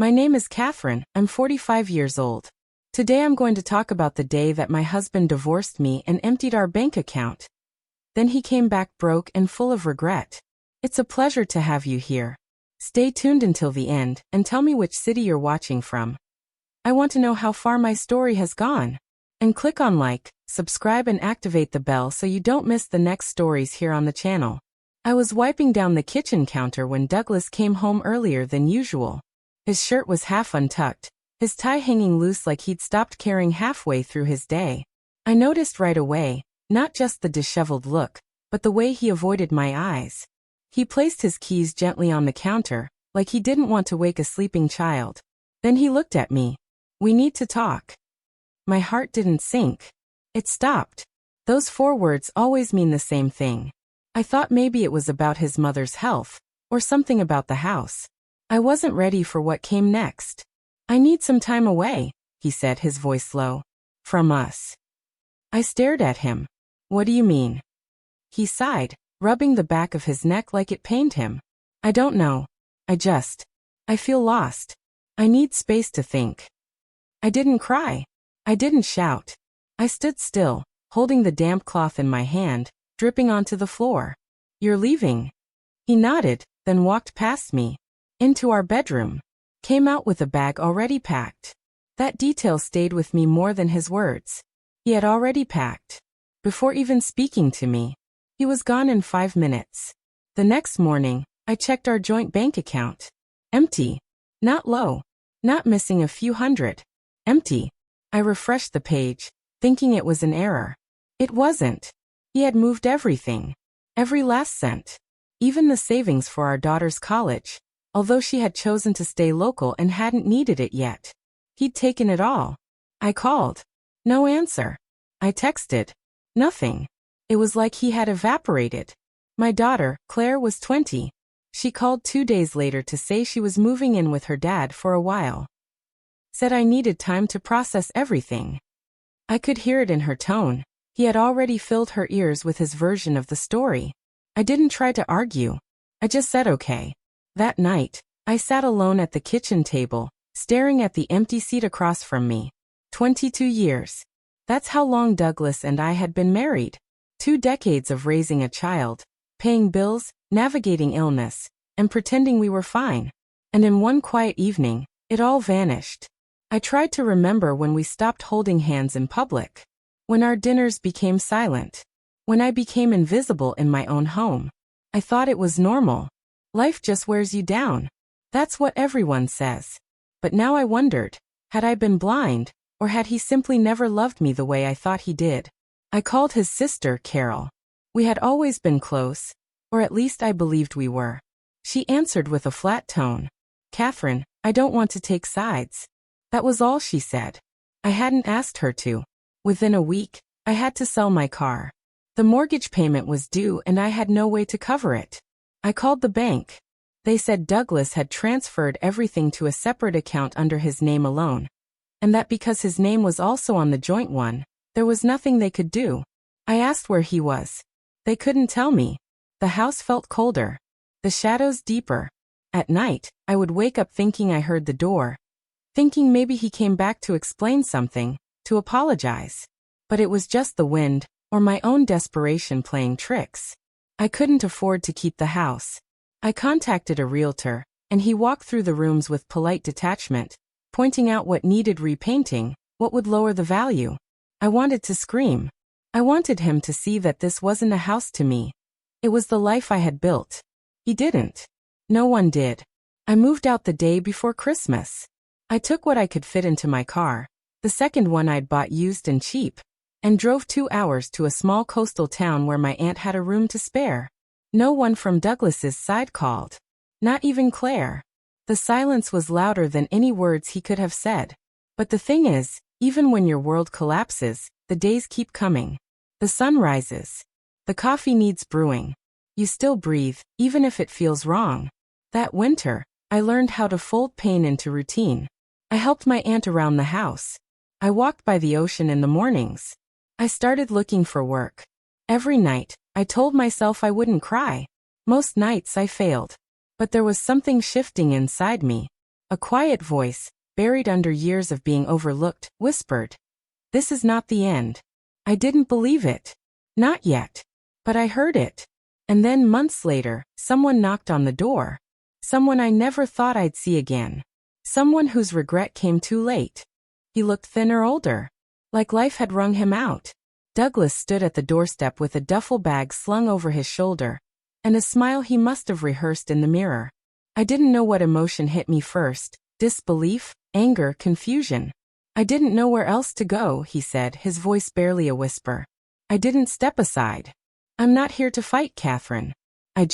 My name is Katherine, I'm 45 years old. Today I'm going to talk about the day that my husband divorced me and emptied our bank account. Then he came back broke and full of regret. It's a pleasure to have you here. Stay tuned until the end and tell me which city you're watching from. I want to know how far my story has gone. And click on like, subscribe and activate the bell so you don't miss the next stories here on the channel. I was wiping down the kitchen counter when Douglas came home earlier than usual. His shirt was half untucked, his tie hanging loose like he'd stopped caring halfway through his day. I noticed right away, not just the disheveled look, but the way he avoided my eyes. He placed his keys gently on the counter, like he didn't want to wake a sleeping child. Then he looked at me. We need to talk. My heart didn't sink. It stopped. Those 4 words always mean the same thing. I thought maybe it was about his mother's health, or something about the house. I wasn't ready for what came next. I need some time away, he said, his voice low. From us. I stared at him. What do you mean? He sighed, rubbing the back of his neck like it pained him. I don't know. I feel lost. I need space to think. I didn't cry. I didn't shout. I stood still, holding the damp cloth in my hand, dripping onto the floor. You're leaving? He nodded, then walked past me. Into our bedroom. Came out with a bag already packed. That detail stayed with me more than his words. He had already packed. Before even speaking to me. He was gone in 5 minutes. The next morning, I checked our joint bank account. Empty. Not low. Not missing a few hundred. Empty. I refreshed the page, thinking it was an error. It wasn't. He had moved everything. Every last cent. Even the savings for our daughter's college. Although she had chosen to stay local and hadn't needed it yet. He'd taken it all. I called. No answer. I texted. Nothing. It was like he had evaporated. My daughter, Claire, was 20. She called 2 days later to say she was moving in with her dad for a while. Said I needed time to process everything. I could hear it in her tone. He had already filled her ears with his version of the story. I didn't try to argue. I just said okay. That night, I sat alone at the kitchen table, staring at the empty seat across from me. 22 years. That's how long Douglas and I had been married. 2 decades of raising a child, paying bills, navigating illness, and pretending we were fine. And in one quiet evening, it all vanished. I tried to remember when we stopped holding hands in public. When our dinners became silent. When I became invisible in my own home. I thought it was normal. Life just wears you down. That's what everyone says. But now I wondered, had I been blind, or had he simply never loved me the way I thought he did? I called his sister, Carol. We had always been close, or at least I believed we were. She answered with a flat tone. Katherine, I don't want to take sides. That was all she said. I hadn't asked her to. Within a week, I had to sell my car. The mortgage payment was due and I had no way to cover it. I called the bank. They said Douglas had transferred everything to a separate account under his name alone. And that because his name was also on the joint one, there was nothing they could do. I asked where he was. They couldn't tell me. The house felt colder. The shadows deeper. At night, I would wake up thinking I heard the door. Thinking maybe he came back to explain something, to apologize. But it was just the wind, or my own desperation playing tricks. I couldn't afford to keep the house. I contacted a realtor, and he walked through the rooms with polite detachment, pointing out what needed repainting, what would lower the value. I wanted to scream. I wanted him to see that this wasn't a house to me. It was the life I had built. He didn't. No one did. I moved out the day before Christmas. I took what I could fit into my car, the second one I'd bought used and cheap, and drove 2 hours to a small coastal town where my aunt had a room to spare. No one from Douglas's side called. Not even Claire. The silence was louder than any words he could have said. But the thing is, even when your world collapses, the days keep coming. The sun rises. The coffee needs brewing. You still breathe, even if it feels wrong. That winter, I learned how to fold pain into routine. I helped my aunt around the house. I walked by the ocean in the mornings. I started looking for work. Every night, I told myself I wouldn't cry. Most nights I failed. But there was something shifting inside me. A quiet voice, buried under years of being overlooked, whispered, "This is not the end." I didn't believe it. Not yet. But I heard it. And then months later, someone knocked on the door. Someone I never thought I'd see again. Someone whose regret came too late. He looked thinner, older. Like life had wrung him out. Douglas stood at the doorstep with a duffel bag slung over his shoulder, and a smile he must have rehearsed in the mirror. I didn't know what emotion hit me first. Disbelief, anger, confusion. I didn't know where else to go, he said, his voice barely a whisper. I didn't step aside. I'm not here to fight, Katherine. I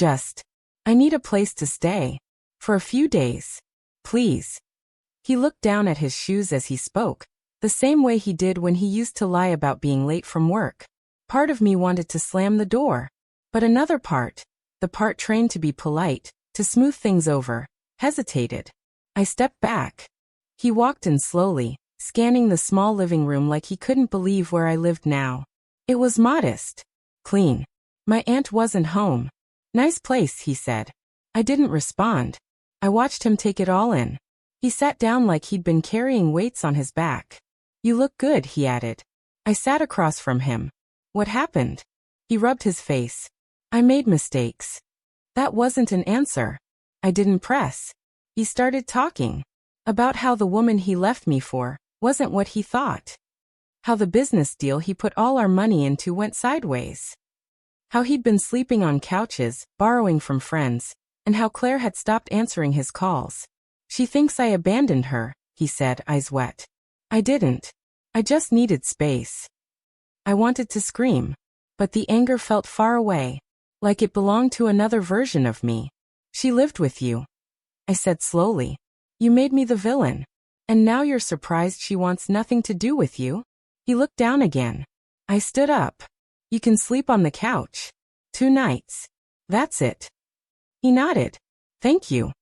need a place to stay. For a few days. Please. He looked down at his shoes as he spoke, the same way he did when he used to lie about being late from work. Part of me wanted to slam the door. But another part, the part trained to be polite, to smooth things over, hesitated. I stepped back. He walked in slowly, scanning the small living room like he couldn't believe where I lived now. It was modest. Clean. My aunt wasn't home. Nice place, he said. I didn't respond. I watched him take it all in. He sat down like he'd been carrying weights on his back. You look good, he added. I sat across from him. What happened? He rubbed his face. I made mistakes. That wasn't an answer. I didn't press. He started talking. About how the woman he left me for wasn't what he thought. How the business deal he put all our money into went sideways. How he'd been sleeping on couches, borrowing from friends, and how Claire had stopped answering his calls. She thinks I abandoned her, he said, eyes wet. I didn't. I just needed space. I wanted to scream, but the anger felt far away, like it belonged to another version of me. She lived with you, I said slowly. You made me the villain. And now you're surprised she wants nothing to do with you? He looked down again. I stood up. You can sleep on the couch. 2 nights. That's it. He nodded. Thank you.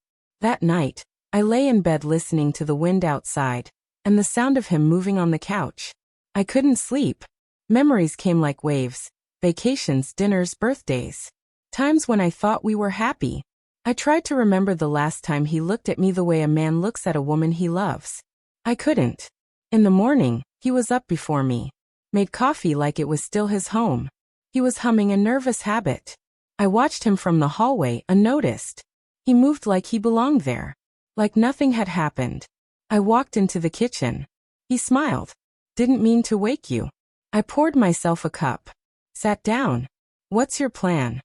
That night, I lay in bed listening to the wind outside, and the sound of him moving on the couch. I couldn't sleep. Memories came like waves. Vacations, dinners, birthdays. Times when I thought we were happy. I tried to remember the last time he looked at me the way a man looks at a woman he loves. I couldn't. In the morning, he was up before me. Made coffee like it was still his home. He was humming a nervous habit. I watched him from the hallway, unnoticed. He moved like he belonged there. Like nothing had happened. I walked into the kitchen. He smiled. Didn't mean to wake you. I poured myself a cup. Sat down. What's your plan?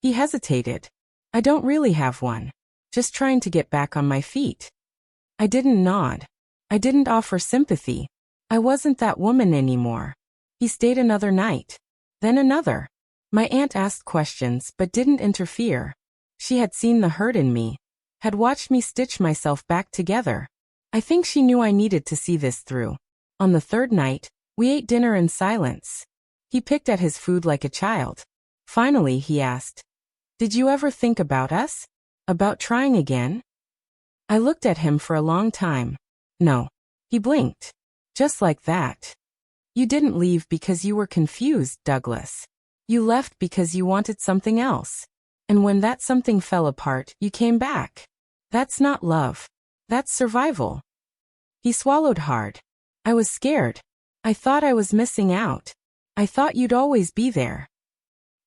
He hesitated. I don't really have one. Just trying to get back on my feet. I didn't nod. I didn't offer sympathy. I wasn't that woman anymore. He stayed another night. Then another. My aunt asked questions but didn't interfere. She had seen the hurt in me. Had watched me stitch myself back together. I think she knew I needed to see this through. On the 3rd night, we ate dinner in silence. He picked at his food like a child. Finally, he asked, "Did you ever think about us? About trying again?" I looked at him for a long time. No. He blinked. Just like that. You didn't leave because you were confused, Douglas. You left because you wanted something else. And when that something fell apart, you came back. That's not love. That's survival. He swallowed hard. I was scared. I thought I was missing out. I thought you'd always be there.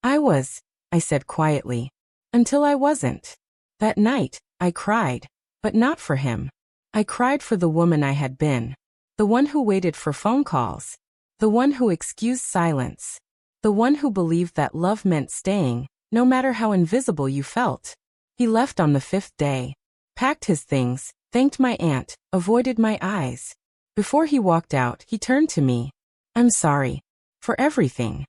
I said quietly. Until I wasn't. That night, I cried. But not for him. I cried for the woman I had been. The one who waited for phone calls. The one who excused silence. The one who believed that love meant staying, no matter how invisible you felt. He left on the 5th day. Packed his things, thanked my aunt, avoided my eyes. Before he walked out, he turned to me. I'm sorry. For everything.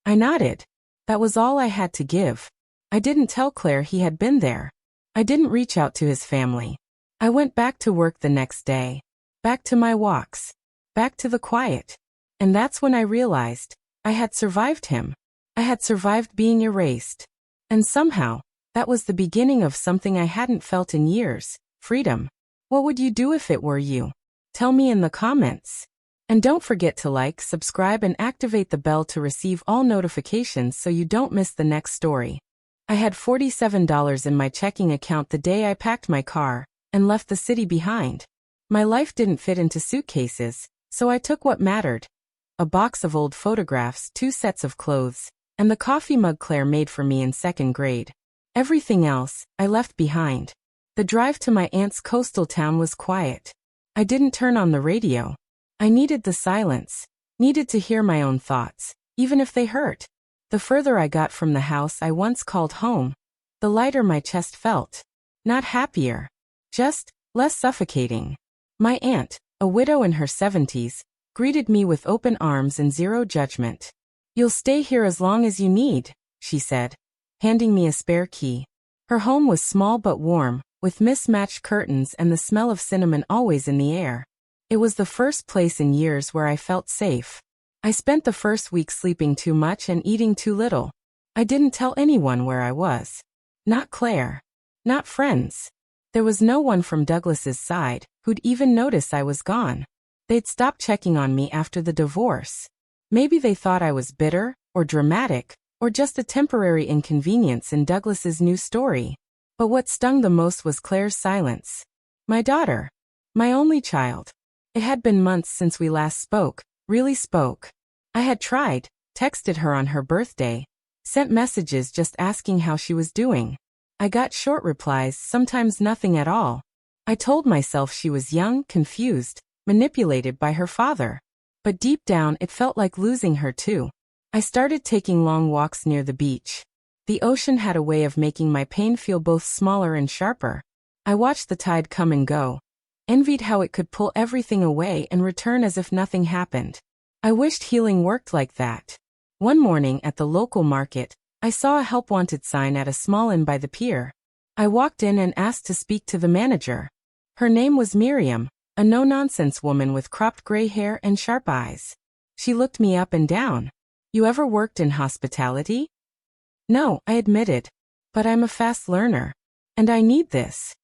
I nodded. That was all I had to give. I didn't tell Claire he had been there. I didn't reach out to his family. I went back to work the next day. Back to my walks. Back to the quiet. And that's when I realized I had survived him. I had survived being erased. And somehow, that was the beginning of something I hadn't felt in years, freedom. What would you do if it were you? Tell me in the comments. And don't forget to like, subscribe, and activate the bell to receive all notifications so you don't miss the next story. I had $47 in my checking account the day I packed my car, and and left the city behind. My life didn't fit into suitcases, so I took what mattered. A box of old photographs, 2 sets of clothes, and the coffee mug Claire made for me in 2nd grade. Everything else, I left behind. The drive to my aunt's coastal town was quiet. I didn't turn on the radio. I needed the silence, needed to hear my own thoughts, even if they hurt. The further I got from the house I once called home, the lighter my chest felt. Not happier, just less suffocating. My aunt, a widow in her 70s, greeted me with open arms and zero judgment. "You'll stay here as long as you need," she said, handing me a spare key. Her home was small but warm, with mismatched curtains and the smell of cinnamon always in the air. It was the first place in years where I felt safe. I spent the first week sleeping too much and eating too little. I didn't tell anyone where I was. Not Claire. Not friends. There was no one from Douglas's side who'd even notice I was gone. They'd stopped checking on me after the divorce. Maybe they thought I was bitter, or dramatic, or just a temporary inconvenience in Douglas's new story. But what stung the most was Claire's silence. My daughter. My only child. It had been months since we last spoke, really spoke. I had tried, texted her on her birthday, sent messages just asking how she was doing. I got short replies, sometimes nothing at all. I told myself she was young, confused, manipulated by her father. But deep down it felt like losing her too. I started taking long walks near the beach. The ocean had a way of making my pain feel both smaller and sharper. I watched the tide come and go, envied how it could pull everything away and return as if nothing happened. I wished healing worked like that. One morning at the local market, I saw a help wanted sign at a small inn by the pier. I walked in and asked to speak to the manager. Her name was Miriam, a no-nonsense woman with cropped gray hair and sharp eyes. She looked me up and down. "You ever worked in hospitality?" "No," I admitted. "But I'm a fast learner. And I need this."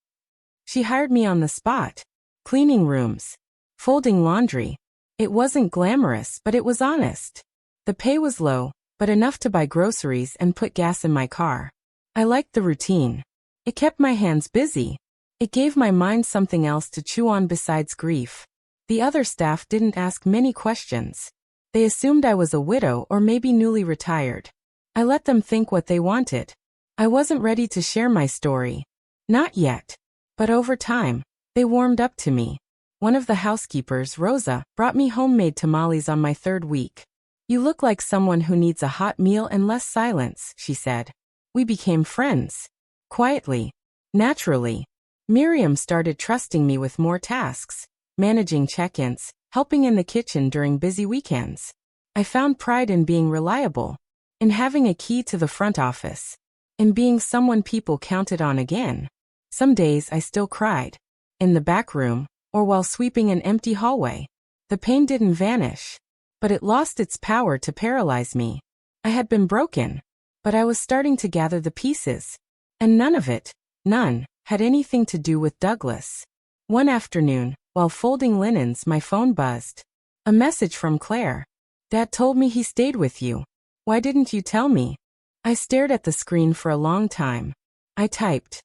She hired me on the spot. Cleaning rooms. Folding laundry. It wasn't glamorous, but it was honest. The pay was low, but enough to buy groceries and put gas in my car. I liked the routine. It kept my hands busy. It gave my mind something else to chew on besides grief. The other staff didn't ask many questions. They assumed I was a widow or maybe newly retired. I let them think what they wanted. I wasn't ready to share my story. Not yet. But over time, they warmed up to me. One of the housekeepers, Rosa, brought me homemade tamales on my 3rd week. "You look like someone who needs a hot meal and less silence," she said. We became friends. Quietly. Naturally. Miriam started trusting me with more tasks, managing check-ins, helping in the kitchen during busy weekends. I found pride in being reliable, in having a key to the front office, in being someone people counted on again. Some days I still cried. In the back room, or while sweeping an empty hallway. The pain didn't vanish, but it lost its power to paralyze me. I had been broken, but I was starting to gather the pieces. And none of it, none, had anything to do with Douglas. One afternoon, while folding linens, my phone buzzed. A message from Claire. "Dad told me he stayed with you. Why didn't you tell me?" I stared at the screen for a long time. I typed.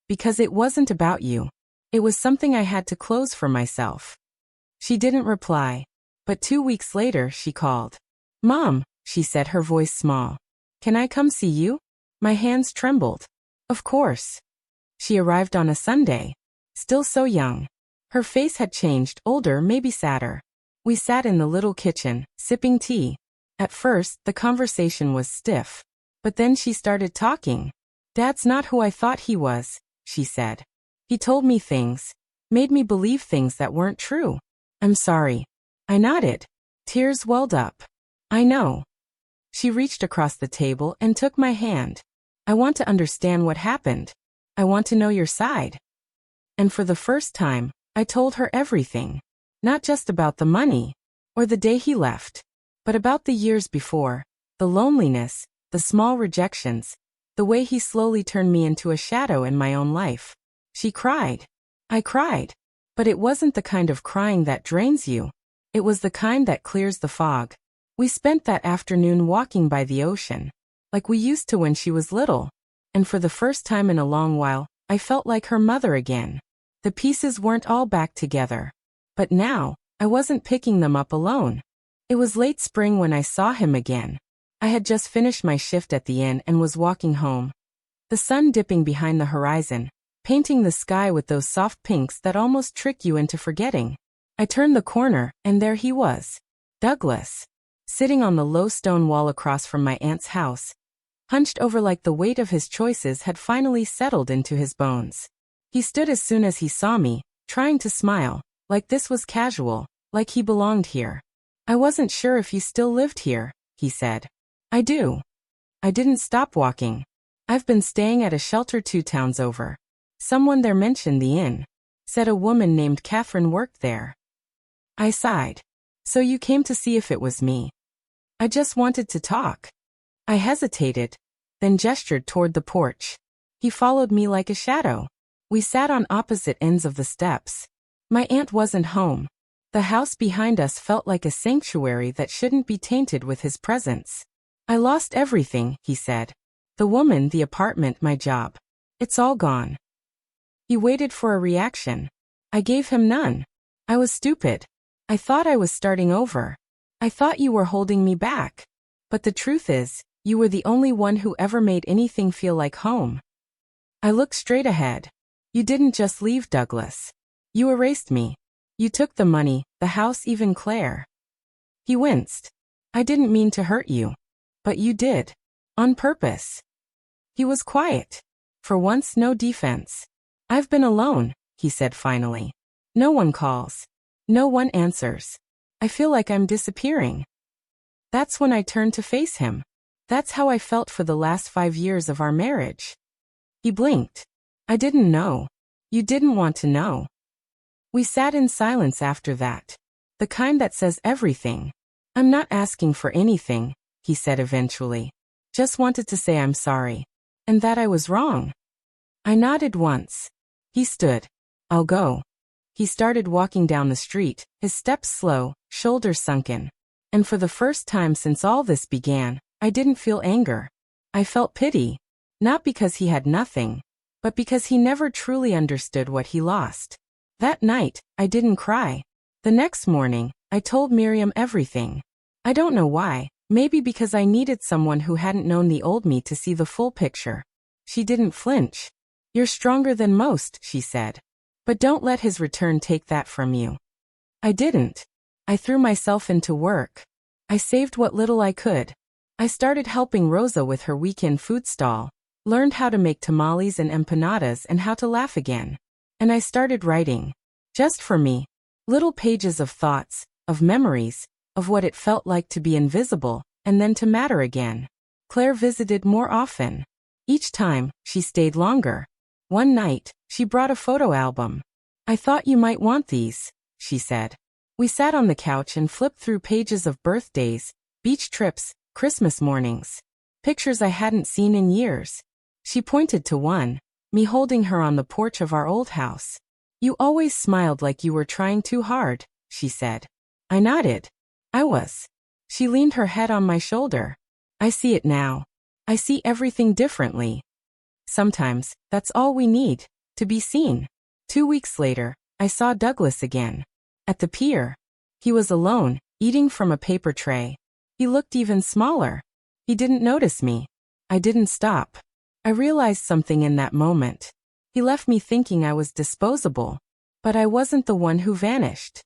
"Because it wasn't about you. It was something I had to close for myself." She didn't reply. But 2 weeks later, she called. "Mom," she said, her voice small. "Can I come see you?" My hands trembled. Of course. She arrived on a Sunday. Still so young. Her face had changed, older, maybe sadder. We sat in the little kitchen, sipping tea. At first, the conversation was stiff. But then she started talking. "Dad's not who I thought he was," she said. "He told me things, made me believe things that weren't true. I'm sorry." I nodded. Tears welled up. "I know." She reached across the table and took my hand. "I want to understand what happened. I want to know your side." And for the first time, I told her everything. Not just about the money, or the day he left, but about the years before, the loneliness, the small rejections, the way he slowly turned me into a shadow in my own life. She cried. I cried. But it wasn't the kind of crying that drains you. It was the kind that clears the fog. We spent that afternoon walking by the ocean, like we used to when she was little. And for the first time in a long while, I felt like her mother again. The pieces weren't all back together. But now, I wasn't picking them up alone. It was late spring when I saw him again. I had just finished my shift at the inn and was walking home. The sun dipping behind the horizon, painting the sky with those soft pinks that almost trick you into forgetting. I turned the corner, and there he was. Douglas. Sitting on the low stone wall across from my aunt's house. Hunched over like the weight of his choices had finally settled into his bones. He stood as soon as he saw me, trying to smile, like this was casual, like he belonged here. I wasn't sure if you still lived here, he said. I do. I didn't stop walking. I've been staying at a shelter 2 towns over. Someone there mentioned the inn. Said a woman named Katherine worked there. I sighed. So you came to see if it was me. I just wanted to talk. I hesitated, then gestured toward the porch. He followed me like a shadow. We sat on opposite ends of the steps. My aunt wasn't home. The house behind us felt like a sanctuary that shouldn't be tainted with his presence. I lost everything, he said. The woman, the apartment, my job. It's all gone. He waited for a reaction. I gave him none. I was stupid. I thought I was starting over. I thought you were holding me back. But the truth is, you were the only one who ever made anything feel like home. I looked straight ahead. You didn't just leave, Douglas. You erased me. You took the money, the house, even Claire. He winced. I didn't mean to hurt you. But you did. On purpose. He was quiet. For once, no defense. I've been alone, he said finally. No one calls. No one answers. I feel like I'm disappearing. That's when I turned to face him. That's how I felt for the last 5 years of our marriage. He blinked. I didn't know. You didn't want to know. We sat in silence after that. The kind that says everything. I'm not asking for anything, he said eventually. Just wanted to say I'm sorry. And that I was wrong. I nodded once. He stood. I'll go. He started walking down the street, his steps slow, shoulders sunken. And for the first time since all this began, I didn't feel anger. I felt pity. Not because he had nothing, but because he never truly understood what he lost. That night, I didn't cry. The next morning, I told Miriam everything. I don't know why, maybe because I needed someone who hadn't known the old me to see the full picture. She didn't flinch. You're stronger than most, she said. But don't let his return take that from you. I didn't. I threw myself into work. I saved what little I could. I started helping Rosa with her weekend food stall, learned how to make tamales and empanadas and how to laugh again. And I started writing. Just for me. Little pages of thoughts, of memories, of what it felt like to be invisible, and then to matter again. Claire visited more often. Each time, she stayed longer. One night, she brought a photo album. I thought you might want these, she said. We sat on the couch and flipped through pages of birthdays, beach trips, Christmas mornings. Pictures I hadn't seen in years. She pointed to one, me holding her on the porch of our old house. You always smiled like you were trying too hard, she said. I nodded. I was. She leaned her head on my shoulder. I see it now. I see everything differently. Sometimes, that's all we need, to be seen. 2 weeks later, I saw Douglas again. At the pier. He was alone, eating from a paper tray. He looked even smaller. He didn't notice me. I didn't stop. I realized something in that moment. He left me thinking I was disposable. But I wasn't the one who vanished.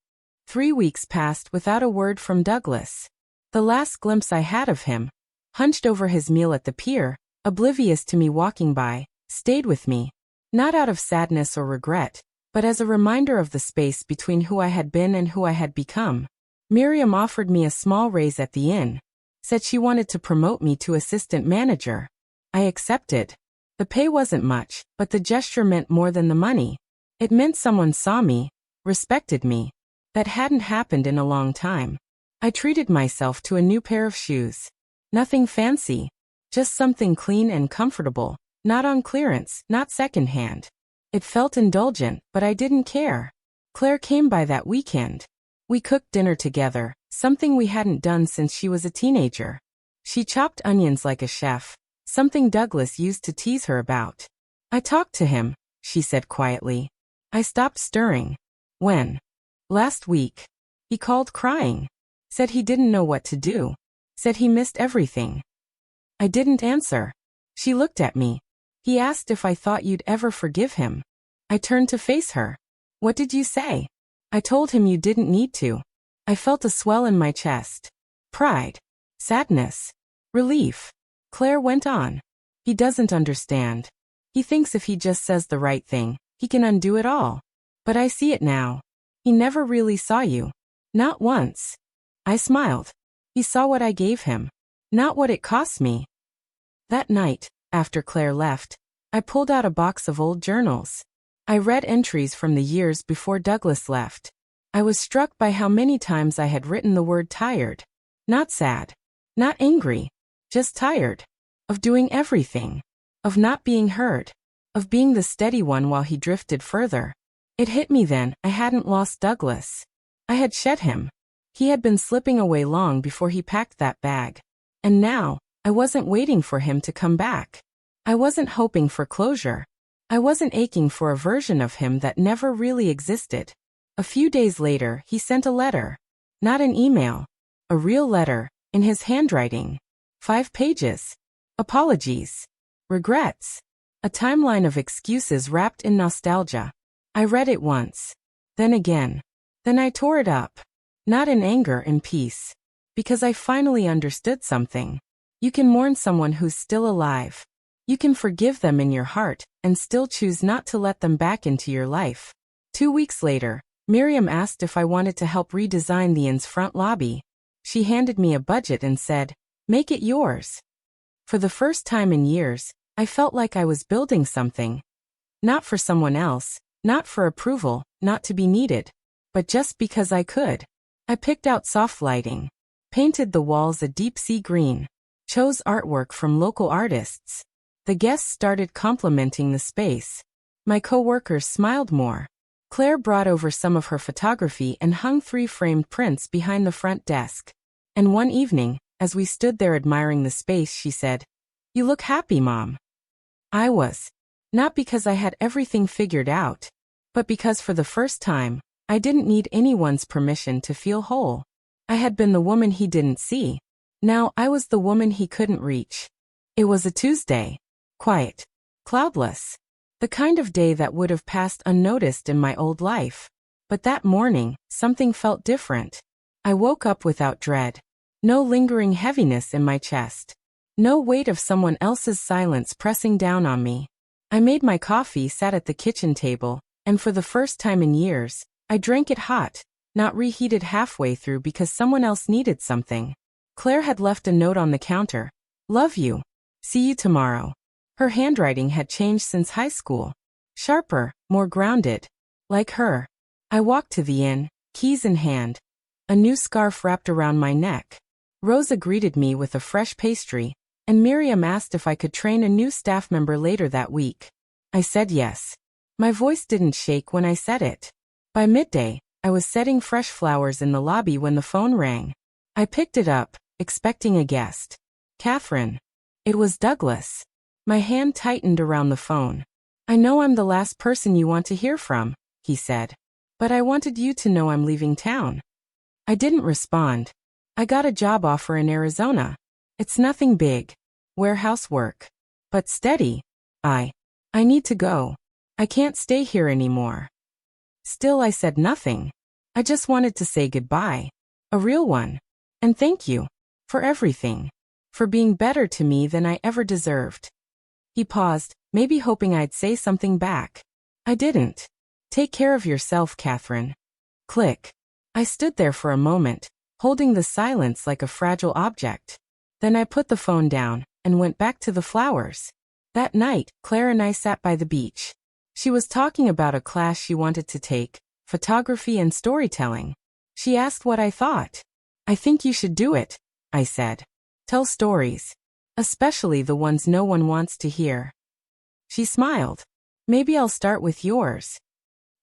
3 weeks passed without a word from Douglas. The last glimpse I had of him, hunched over his meal at the pier, oblivious to me walking by, stayed with me. Not out of sadness or regret, but as a reminder of the space between who I had been and who I had become. Miriam offered me a small raise at the inn. Said she wanted to promote me to assistant manager. I accepted. The pay wasn't much, but the gesture meant more than the money. It meant someone saw me, respected me. That hadn't happened in a long time. I treated myself to a new pair of shoes. Nothing fancy. Just something clean and comfortable, not on clearance, not secondhand. It felt indulgent, but I didn't care. Claire came by that weekend. We cooked dinner together, something we hadn't done since she was a teenager. She chopped onions like a chef, something Douglas used to tease her about. I talked to him, she said quietly. I stopped stirring. When? Last week. He called crying. Said he didn't know what to do. Said he missed everything. I didn't answer. She looked at me. He asked if I thought you'd ever forgive him. I turned to face her. What did you say? I told him you didn't need to. I felt a swell in my chest. Pride. Sadness. Relief. Claire went on. He doesn't understand. He thinks if he just says the right thing, he can undo it all. But I see it now. He never really saw you. Not once. I smiled. He saw what I gave him. Not what it cost me. That night, after Claire left, I pulled out a box of old journals. I read entries from the years before Douglas left. I was struck by how many times I had written the word tired. Not sad. Not angry. Just tired. Of doing everything. Of not being heard. Of being the steady one while he drifted further. It hit me then, I hadn't lost Douglas. I had shed him. He had been slipping away long before he packed that bag. And now, I wasn't waiting for him to come back. I wasn't hoping for closure. I wasn't aching for a version of him that never really existed. A few days later, he sent a letter. Not an email. A real letter, in his handwriting. 5 pages. Apologies. Regrets. A timeline of excuses wrapped in nostalgia. I read it once. Then again. Then I tore it up. Not in anger, in peace. Because I finally understood something. You can mourn someone who's still alive. You can forgive them in your heart, and still choose not to let them back into your life. 2 weeks later, Miriam asked if I wanted to help redesign the inn's front lobby. She handed me a budget and said, "Make it yours." For the first time in years, I felt like I was building something. Not for someone else, not for approval, not to be needed. But just because I could. I picked out soft lighting. Painted the walls a deep sea green. Chose artwork from local artists. The guests started complimenting the space. My co-workers smiled more. Claire brought over some of her photography and hung 3 framed prints behind the front desk. And one evening, as we stood there admiring the space, she said, "You look happy, Mom." I was. Not because I had everything figured out, but because for the first time, I didn't need anyone's permission to feel whole. I had been the woman he didn't see. Now I was the woman he couldn't reach. It was a Tuesday. Quiet. Cloudless. The kind of day that would have passed unnoticed in my old life. But that morning, something felt different. I woke up without dread. No lingering heaviness in my chest. No weight of someone else's silence pressing down on me. I made my coffee, sat at the kitchen table, and for the first time in years, I drank it hot, not reheated halfway through because someone else needed something. Claire had left a note on the counter. "Love you. See you tomorrow." Her handwriting had changed since high school. Sharper, more grounded. Like her. I walked to the inn, keys in hand. A new scarf wrapped around my neck. Rosa greeted me with a fresh pastry, and Miriam asked if I could train a new staff member later that week. I said yes. My voice didn't shake when I said it. By midday, I was setting fresh flowers in the lobby when the phone rang. I picked it up, expecting a guest. Katherine. It was Douglas. My hand tightened around the phone. "I know I'm the last person you want to hear from," he said. "But I wanted you to know I'm leaving town." I didn't respond. I got a job offer in Arizona. It's nothing big. Warehouse work. But steady. I need to go. I can't stay here anymore. Still, I said nothing. I just wanted to say goodbye. A real one. And thank you. For everything. For being better to me than I ever deserved. He paused, maybe hoping I'd say something back. I didn't. "Take care of yourself, Katherine." Click. I stood there for a moment, holding the silence like a fragile object. Then I put the phone down and went back to the flowers. That night, Claire and I sat by the beach. She was talking about a class she wanted to take, photography and storytelling. She asked what I thought. "I think you should do it," I said. "Tell stories. Especially the ones no one wants to hear." She smiled. "Maybe I'll start with yours."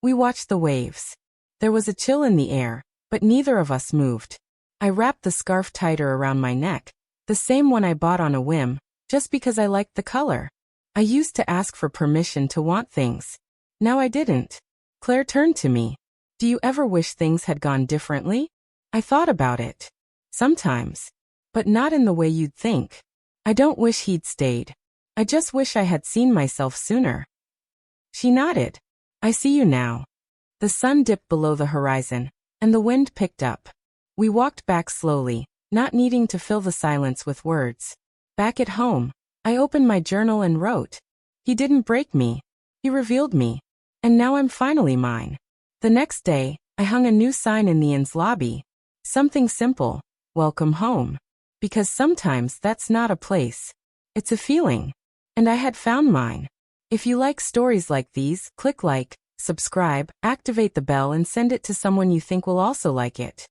We watched the waves. There was a chill in the air, but neither of us moved. I wrapped the scarf tighter around my neck, the same one I bought on a whim, just because I liked the color. I used to ask for permission to want things. Now I didn't. Claire turned to me. Do you ever wish things had gone differently? I thought about it. Sometimes. But not in the way you'd think. I don't wish he'd stayed. I just wish I had seen myself sooner. She nodded. I see you now. The sun dipped below the horizon, and the wind picked up. We walked back slowly, not needing to fill the silence with words. Back at home, I opened my journal and wrote. He didn't break me. He revealed me. And now I'm finally mine. The next day, I hung a new sign in the inn's lobby. Something simple, welcome home. Because sometimes that's not a place. It's a feeling. And I had found mine. If you like stories like these, click like, subscribe, activate the bell and send it to someone you think will also like it.